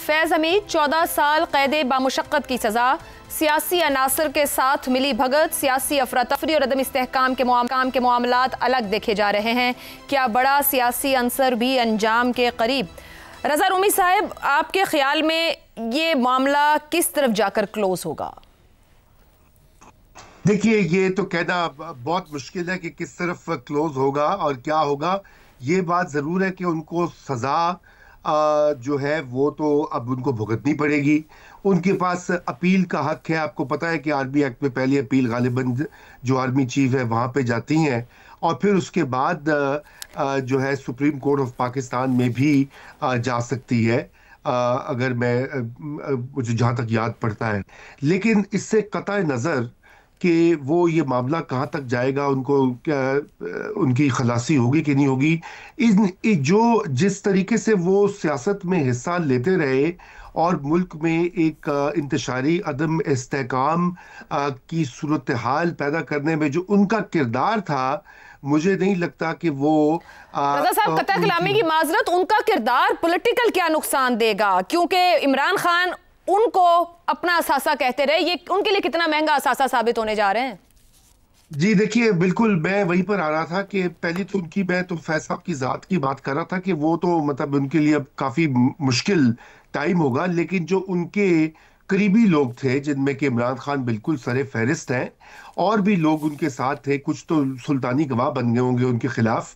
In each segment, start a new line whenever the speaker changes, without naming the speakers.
फैज हमीद 14 साल कैद बामुशक्कत की सजा, सियासी अनासर के साथ मिली भगत, सियासी अफरा तफरी और अदम इस्तेहकाम के मामलात अलग देखे जा रहे हैं। क्या बड़ा सियासी अंसर भी अंजाम के करीब? रजा रूमी साहब, आपके ख्याल में ये मामला किस तरफ जाकर क्लोज होगा?
देखिए, ये तो कहना बहुत मुश्किल है कि किस तरफ क्लोज होगा और क्या होगा। ये बात जरूर है कि उनको सजा जो है वो तो अब उनको भुगतनी पड़ेगी। उनके पास अपील का हक है। आपको पता है कि आर्मी एक्ट में पहली अपील गालिबन जो आर्मी चीफ है वहाँ पे जाती हैं और फिर उसके बाद जो है सुप्रीम कोर्ट ऑफ पाकिस्तान में भी जा सकती है, अगर मुझे जहाँ तक याद पड़ता है। लेकिन इससे कतई नज़र कि वो ये मामला कहाँ तक जाएगा, उनको क्या उनकी खलासी होगी कि नहीं होगी, जो जिस तरीके से वो सियासत में हिस्सा लेते रहे और मुल्क में एक इंतशारी अदम इस्तेहकाम की सूरत हाल पैदा करने में जो उनका किरदार था, मुझे नहीं लगता कि वो
रजा साहब, कतई कलामी की माजरत, उनका किरदार पॉलिटिकल क्या नुकसान देगा? क्योंकि इमरान खान उनको अपना असासा कहते रहे, ये उनके लिए कितना महंगा असासा साबित होने जा रहे हैं?
जी देखिए, बिल्कुल मैं वहीं पर आ रहा था कि पहली तो मैं तो फैज साहब की जात की बात कर रहा था कि वो तो मतलब उनके लिए अब काफी मुश्किल टाइम होगा। लेकिन जो उनके करीबी लोग थे, जिनमें कि इमरान खान बिल्कुल सरे फहरिस्त हैं, और भी लोग उनके साथ थे, कुछ तो सुल्तानी गवाह बन गए होंगे उनके खिलाफ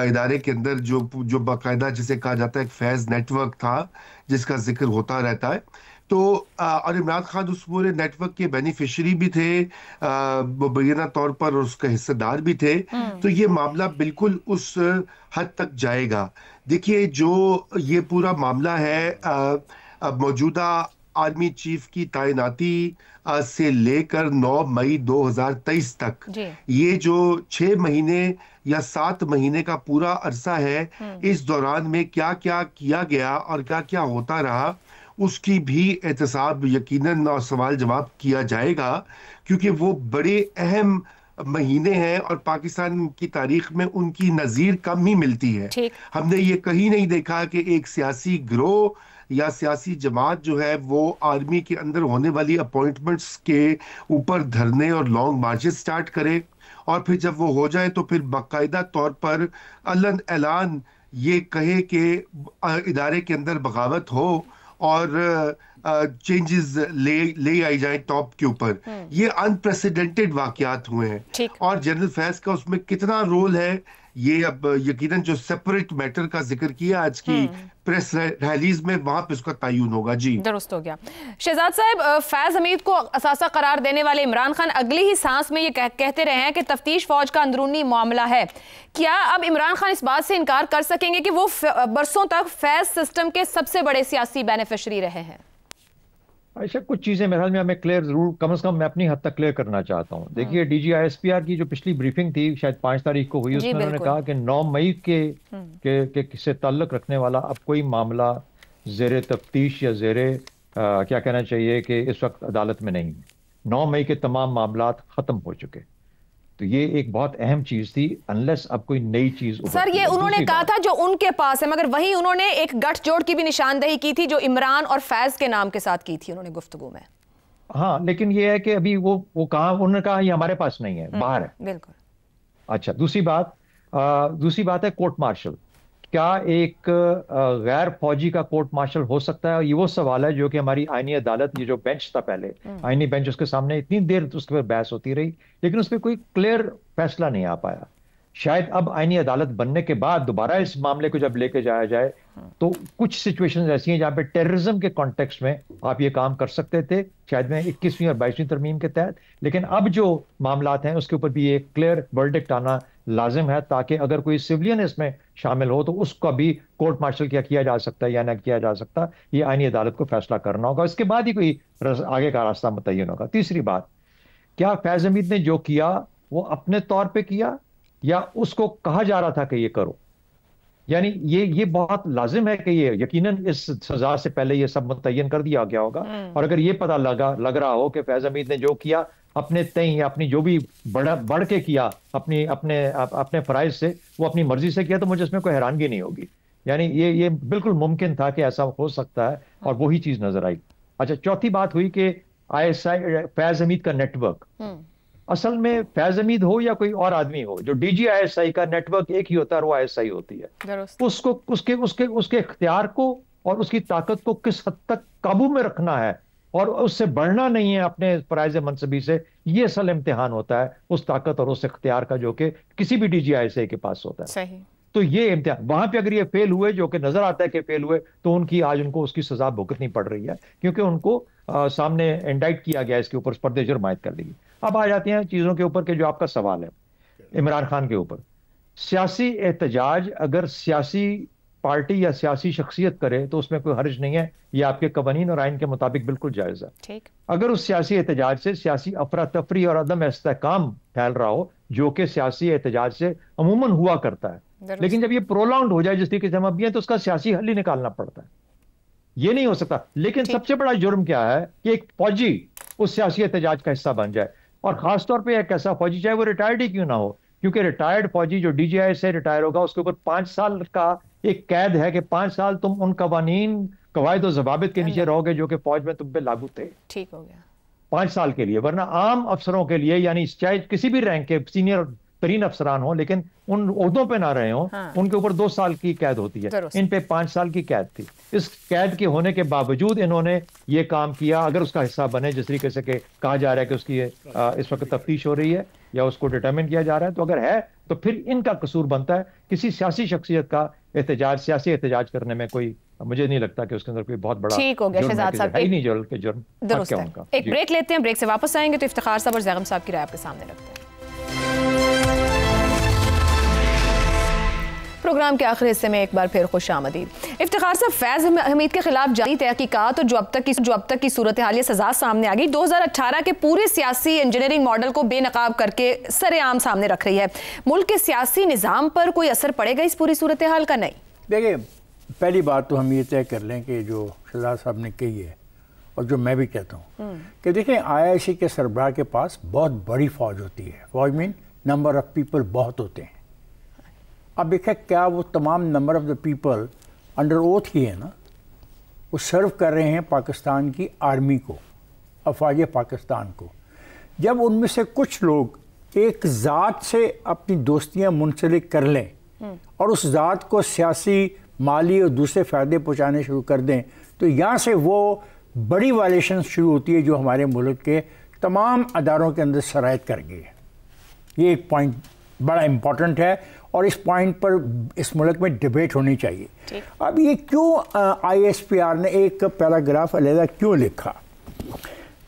इदारे के अंदर, जो बाकायदा जिसे कहा जाता है एक फैज नेटवर्क था जिसका जिक्र होता रहता है। तो और इमरान खान उस पूरे नेटवर्क के बेनिफिशियरी भी थे, मुबैना तौर पर उसका हिस्सेदार भी थे। तो ये मामला बिल्कुल उस हद तक जाएगा। देखिए, जो ये पूरा मामला है मौजूदा आर्मी चीफ की तैनाती से लेकर 9 मई 2023 तक, ये जो 6 महीने या 7 महीने का पूरा अरसा है, इस दौरान में क्या क्या किया गया और क्या क्या होता रहा, उसकी भी एहतसाब यकीनन और सवाल जवाब किया जाएगा, क्योंकि वो बड़े अहम महीने हैं और पाकिस्तान की तारीख में उनकी नज़ीर कम ही मिलती है। हमने ये कहीं नहीं देखा कि एक सियासी गिरोह या सियासी जमात जो है वो आर्मी के अंदर होने वाली अपॉइंटमेंट्स के ऊपर धरने और लॉन्ग मार्चेस स्टार्ट करे और फिर जब वो हो जाए तो फिर बाकायदा तौर पर अलन ऐलान ये कहे कि इदारे के अंदर बगावत हो और चेंजेस ले आई जाए टॉप के ऊपर। ये अनप्रेसिडेंटेड वाकयात हुए हैं और जनरल फैज का उसमें कितना रोल है, ये अब यकीनन जो सेपरेट मैटर का जिक्र किया आज की प्रेस रैलीज में, वहां पे उसका तयन होगा। जी
दुरुस्त हो गया। शहजाद साहब, फैज हमीद को असासा करार देने वाले इमरान खान अगली ही सांस में ये कहते रहे हैं कि तफ्तीश फौज का अंदरूनी मामला है। क्या अब इमरान खान इस बात से इनकार कर सकेंगे कि वो बरसों तक फैज सिस्टम के सबसे बड़े सियासी बेनिफिशरी रहे हैं?
ऐसा कुछ चीजें मेरे ख्याल में हमें क्लियर जरूर, कम से कम मैं अपनी हद तक क्लियर करना चाहता हूँ। देखिए, DGISPR की जो पिछली ब्रीफिंग थी, शायद 5 तारीख को हुई, उसमें उन्होंने कहा कि 9 मई के से ताल्लुक रखने वाला अब कोई मामला जेर तफ्तीश या क्या कहना चाहिए कि इस वक्त अदालत में नहीं है। 9 मई के तमाम मामला खत्म हो चुके। तो ये एक बहुत अहम चीज थी, अनलेस अब कोई नई चीज।
सर, ये उन्होंने कहा था जो उनके पास है, मगर वहीं उन्होंने एक गठजोड़ की भी निशानदेही की थी जो इमरान और फैज के नाम के साथ की थी उन्होंने गुफ्तगू में।
हाँ, लेकिन ये है कि अभी वो कहा, उन्होंने कहा ये हमारे पास नहीं है, बाहर है।
बिल्कुल।
अच्छा, दूसरी बात है कोर्ट मार्शल। क्या एक गैर फौजी का कोर्ट मार्शल हो सकता है? ये वो सवाल है जो कि हमारी आईनी अदालत, ये जो बेंच था पहले, आईनी बेंच, उसके सामने इतनी देर उसके पर बहस होती रही, लेकिन उस पर कोई क्लियर फैसला नहीं आ पाया। शायद अब आईनी अदालत बनने के बाद दोबारा इस मामले को जब लेके जाया जाए तो कुछ सिचुएशंस ऐसी हैं जहां पे टेररिज्म के कॉन्टेक्स्ट में आप ये काम कर सकते थे, शायद में 21वीं और 22वीं तरमीम के तहत। लेकिन अब जो मामलात हैं उसके ऊपर भी एक क्लियर वर्डिक्ट आना लाजिम है, ताकि अगर कोई सिविलियन इसमें शामिल हो तो उसका भी कोर्ट मार्शल क्या किया जा सकता है या ना किया जा सकता, ये आईनी अदालत को फैसला करना होगा। इसके बाद ही कोई आगे का रास्ता मुतय्यन होगा। तीसरी बात, क्या फैज हमीद ने जो किया वो अपने तौर पर किया या उसको कहा जा रहा था कि ये करो? यानी ये बहुत लाजिम है कि ये यकीनन इस सजा से पहले ये सब मुतय्यन कर दिया गया होगा। और अगर ये पता लग रहा हो कि फैज हमीद ने जो किया अपने तय, अपनी जो भी बढ़ के किया, अपने फराइज से, वो अपनी मर्जी से किया, तो मुझे इसमें कोई हैरानगी नहीं होगी। यानी ये बिल्कुल मुमकिन था कि ऐसा हो सकता है, और वही चीज नजर आई। अच्छा, चौथी बात हुई कि ISI फैज हमीद का नेटवर्क, असल में फैज हमीद हो या कोई और आदमी हो, जो DGISI का नेटवर्क एक ही होता है, वो ISI होती है। उसको उसके इख्तियार को और उसकी ताकत को किस हद तक काबू में रखना है और उससे बढ़ना नहीं है अपने फराइज मनसबी से, ये असल इम्तिहान होता है उस ताकत और उस इख्तियार का जो कि किसी भी DGISI के पास होता है।
सही। तो
ये इम्तिहान वहां पे अगर ये फेल हुए, जो कि नजर आता है कि फेल हुए, तो उनको उसकी सजा भुगतनी पड़ रही है, क्योंकि उनको सामने इंडाइट किया गया, इसके ऊपर पर्दे जुर्म आयद कर दी। अब आ जाती हैं चीजों के ऊपर के जो आपका सवाल है इमरान खान के ऊपर। सियासी एहतजाज अगर सियासी पार्टी या सियासी शख्सियत करे तो उसमें कोई हर्ज नहीं है, ये आपके कवानीन और आइन के मुताबिक बिल्कुल जायज है।
ठीक।
अगर उस सियासी एहतजाज से सियासी अफरा तफरी और अदम इस्तेहकाम फैल रहा हो, जो कि सियासी एहतजाज से अमूमन हुआ करता है, लेकिन जब ये प्रोलॉन्ग हो जाए जिस तरीके से हम अभी हैं, तो उसका सियासी हल ही निकालना पड़ता है, ये नहीं हो सकता। लेकिन सबसे बड़ा जुर्म क्या है कि एक फौजी उस सियासी एहतजाज का हिस्सा बन जाए, और खासतौर पर एक ऐसा फौजी, चाहे वो रिटायर्ड ही क्यों ना हो, क्योंकि रिटायर्ड फौजी जो DGI से रिटायर होगा उसके ऊपर 5 साल का एक कैद है कि 5 साल तुम उन कवानीन कवायद और जवाबित के नीचे रहोगे जो कि फौज में तुम पे लागू थे।
ठीक हो गया।
5 साल के लिए, वरना आम अफसरों के लिए, यानी चाहे किसी भी रैंक के सीनियर तरीन अफसरान हो लेकिन उन ओहदों पे ना रहे हो, उनके ऊपर 2 साल की कैद होती है, इन पे 5 साल की कैद थी। इस कैद के होने के बावजूद इन्होंने ये काम किया। अगर उसका हिस्सा बने, जिस तरीके से कहा जा रहा है कि उसकी इस वक्त तफ्तीश हो रही है या उसको डिटरमिन किया जा रहा है, तो अगर है तो फिर इनका कसूर बनता है। किसी सियासी शख्सियत का एहतजाज, सियासी एहतजाज करने में कोई, मुझे नहीं लगता कि उसके अंदर कोई बहुत बड़ा
ठीक हो गया शहजाद साहब,
नहीं जुर्म
दुरुस्त है। एक ब्रेक लेते हैं, ब्रेक से वापस आएंगे तो इफ्तिखार साहब और ज़ैगम साहब की राय आपके सामने रखते हैं। प्रोग्राम के आखिरी हिस्से में एक बार फिर खुश आमदीद। इफ्तिखार साहब, फैज हमीद के खिलाफ जारी तहकीकात और जो अब तक की सूरत हाल, सजा सामने आ गई, 2018 के पूरे सियासी इंजीनियरिंग मॉडल को बेनकाब करके सरेआम सामने रख रही है। मुल्क के सियासी निज़ाम पर कोई असर पड़ेगा इस पूरी सूरत हाल का? नहीं।
देखिए, पहली बात तो हम ये तय कर लें कि जो शहजाद साहब ने कही है और जो मैं भी कहता हूँ कि देखें, IIC के सरबराह के पास बहुत बड़ी फौज होती है। फौज मीन नंबर ऑफ पीपल बहुत होते हैं। अब देखिए, क्या वो तमाम number of the people under oath ही है ना, वो सर्व कर रहे हैं पाकिस्तान की आर्मी को, अफवाज पाकिस्तान को। जब उनमें से कुछ लोग एक ज़ात से अपनी दोस्तियां मुंसलिक कर लें और उस ज़ात को सियासी, माली और दूसरे फ़ायदे पहुँचाने शुरू कर दें, तो यहाँ से वो बड़ी वायलेशन शुरू होती है जो हमारे मुल्क के तमाम अदारों के अंदर शराइत कर गई है। ये एक पॉइंट बड़ा इम्पॉर्टेंट है और इस पॉइंट पर इस मुल्क में डिबेट होनी चाहिए। अब ये क्यों ISPR ने एक पैराग्राफ अलहदा क्यों लिखा?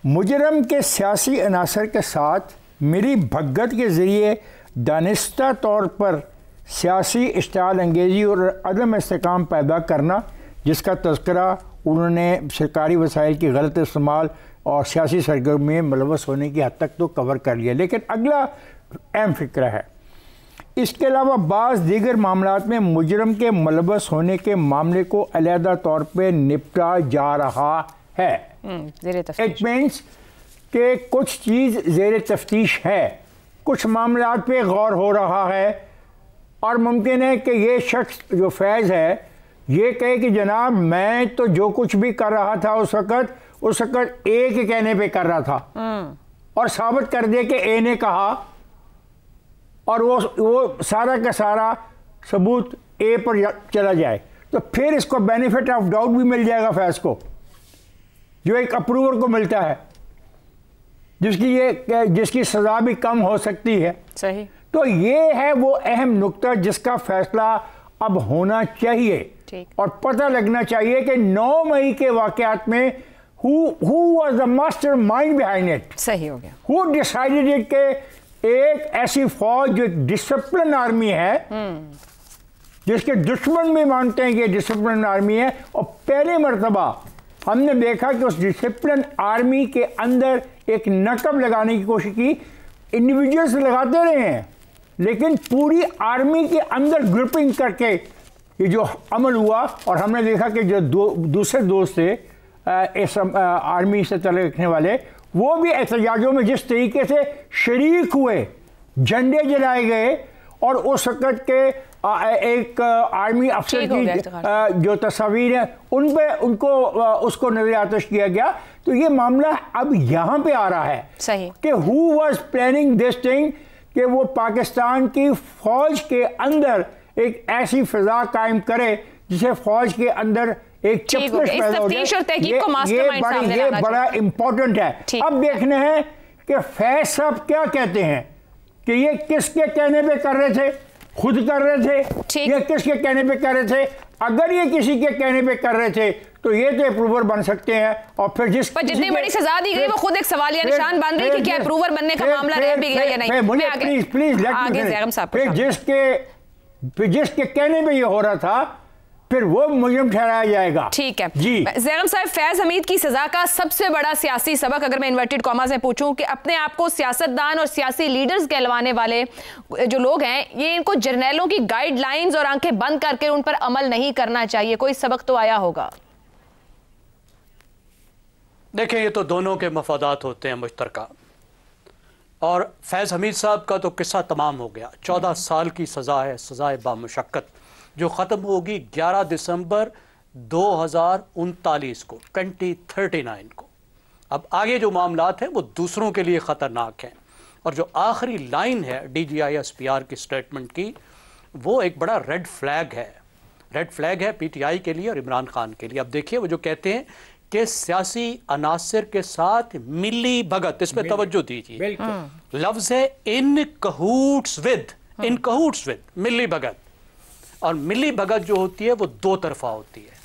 मुजरम के सियासी अनासर के साथ मेरी भगत के ज़रिए दानिस्ता तौर पर सियासी इश्तिआल अंगेज़ी और अदम इस्तेकाम पैदा करना, जिसका तज़किरा उन्होंने सरकारी वसाइल की गलत इस्तेमाल और सियासी सरगर्मी में मुलव्वस होने की हद तक तो कवर कर लिया। लेकिन अगला अहम फ़िक्र है, इसके अलावा बाज़ दीगर मामलात में मुजरम के मुलव्वस होने के मामले को अलहदा तौर पर निपटा जा रहा है। इट मीन्स कि कुछ चीज़ ज़ेर तफ्तीश है, कुछ मामलात पे गौर हो रहा है, और मुमकिन है कि ये शख्स जो फैज़ है ये कहे कि जनाब मैं तो जो कुछ भी कर रहा था उस वक़्त ए के कहने पे कर रहा था, और साबित कर दे कि ए ने कहा, और वो सारा का सारा सबूत ए पर चला जाए, तो फिर इसको बेनिफिट ऑफ डाउट भी मिल जाएगा फैज़ को, जो एक अप्रूवर को मिलता है, जिसकी सज़ा भी कम हो सकती है।
सही। तो
ये है वो अहम नुक्ता जिसका फैसला अब होना चाहिए और पता लगना चाहिए कि 9 मई के वाक़यात में who was the mastermind behind it?
सही हो गया।
Who decided it कि एक ऐसी फौज जो डिसिप्लिन आर्मी है, जिसके दुश्मन भी मानते हैं कि डिसिप्लिन आर्मी है, और पहली मर्तबा हमने देखा कि उस डिसिप्लिन आर्मी के अंदर एक नकब लगाने की कोशिश की। इंडिविजुअल्स लगाते रहे हैं, लेकिन पूरी आर्मी के अंदर ग्रुपिंग करके ये जो अमल हुआ, और हमने देखा कि जो दूसरे दोस्त थे इस आर्मी से तल्लुक़ रखने वाले, वो भी एहतजाजों में जिस तरीके से शरीक हुए, झंडे जलाए गए और उस वक्त के एक आर्मी अफसर की जो तस्वीर है उन पे उनको उसको नजर आतिश किया गया। तो ये मामला अब यहाँ पे आ रहा है
सही
कि who was planning this thing, कि वो पाकिस्तान की फौज के अंदर एक ऐसी फिजा कायम करे जिसे फौज के अंदर एक चपकश पैदा हो जाए। ये बड़ा इंपॉर्टेंट है। अब देखने हैं कि फैज साहब क्या कहते हैं, कि ये किसके कहने पे कर रहे थे, खुद कर रहे थे या किसके कहने पे कर रहे थे। अगर ये किसी के कहने पे कर रहे थे तो ये तो अप्रूवर बन सकते हैं, और फिर
जितनी बड़ी सजा दी गई वो खुद एक सवालिया निशान बन रही है कि क्या अप्रूवर बनने का मामला रह भी गया या नहीं।
प्लीज जिसके कहने पे ये हो रहा था फिर वो मुजरिम ठहराया जाएगा।
ठीक है
जी
ज़ैगम साहब, फैज हमीद की सजा का सबसे बड़ा सियासी सबक, अगर मैं इन्वर्टेड कॉमास में पूछूं, कि अपने आप को सियासतदान और सियासी लीडर्स कहलवाने वाले जो लोग हैं, ये इनको जर्नैलों की गाइडलाइंस और आंखें बंद करके उन पर अमल नहीं करना चाहिए। कोई सबक तो आया होगा।
देखें, ये तो दोनों के मफादात होते हैं मुश्तरका, और फैज़ हमीद साहब का तो किस्सा तमाम हो गया। 14 साल की सज़ा है, सज़ाए बामुशक्कत, जो ख़त्म होगी 11 दिसंबर 2039 को, 2039 को। अब आगे जो मामलात हैं वो दूसरों के लिए ख़तरनाक हैं, और जो आखिरी लाइन है DGI-SPR की स्टेटमेंट की, वो एक बड़ा रेड फ्लैग है। रेड फ्लैग है PTI के लिए और इमरान खान के लिए। अब देखिए वो जो कहते हैं कि सियासी अनासर के साथ मिली भगत, इस पर तवज्जो दीजिए। लफ्ज़ है इन कहूट्स विद मिली भगत। और मिली भगत जो होती है वो दो तरफा होती है।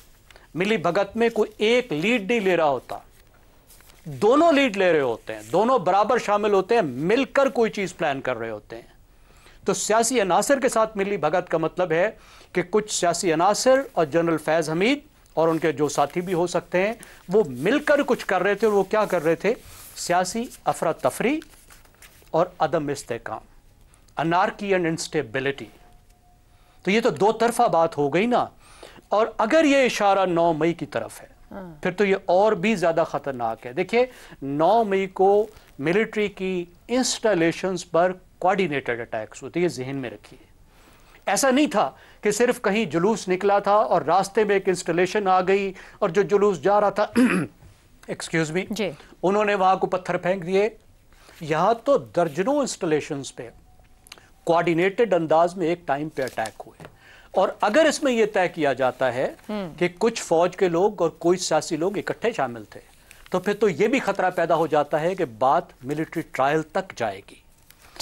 मिली भगत में कोई एक लीड नहीं ले रहा होता, दोनों लीड ले रहे होते हैं, दोनों बराबर शामिल होते हैं, मिलकर कोई चीज़ प्लान कर रहे होते हैं। तो सियासी अनासर के साथ मिली भगत का मतलब है कि कुछ सियासी अनासर और जनरल फैज़ हमीद और उनके जो साथी भी हो सकते हैं, वो मिलकर कुछ कर रहे थे। और वो क्या कर रहे थे? सियासी अफरा तफरी और अदम इस्तेकाम, अनार्की एंड इंस्टेबिलिटी। तो ये तो दो तरफा बात हो गई ना। और अगर ये इशारा 9 मई की तरफ है, फिर तो ये और भी ज़्यादा ख़तरनाक है। देखिए, 9 मई को मिलिट्री की इंस्टॉलेशंस पर कोऑर्डिनेटेड अटैक्स होते, ये जहन में रखिए। ऐसा नहीं था कि सिर्फ कहीं जुलूस निकला था और रास्ते में एक इंस्टॉलेशन आ गई और जो जुलूस जा रहा था एक्सक्यूज मी, उन्होंने वहाँ को पत्थर फेंक दिए। यहाँ तो दर्जनों इंस्टॉलेशंस पे कोऑर्डिनेटेड अंदाज में एक टाइम पे अटैक हुए। और अगर इसमें यह तय किया जाता है कि कुछ फौज के लोग और कोई सियासी लोग इकट्ठे शामिल थे, तो फिर तो यह भी खतरा पैदा हो जाता है कि बात मिलिट्री ट्रायल तक जाएगी।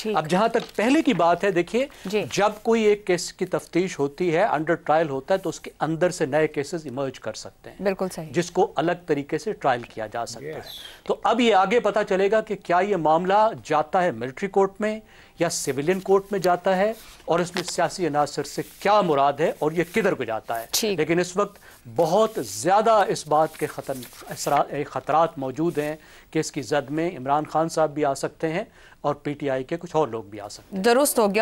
अब जहां तक पहले की बात है, देखिए, जब कोई एक केस की तफ्तीश होती है, अंडर ट्रायल होता है, तो उसके अंदर से नए केसेस इमर्ज कर सकते हैं।
बिल्कुल सही। जिसको
अलग तरीके से ट्रायल किया जा सकता है। तो अब ये आगे पता चलेगा कि क्या ये मामला जाता है मिलिट्री कोर्ट में या सिविलियन कोर्ट में जाता है, और इसमें सियासी अनासर से क्या मुराद है और ये किधर को जाता है। लेकिन इस वक्त बहुत ज़्यादा इस बात के खतरात मौजूद हैं कि इसकी जद में इमरान खान साहब भी आ सकते हैं और PTI के कुछ और लोग भी आ सकते हैं।
दुरुस्त हो गया।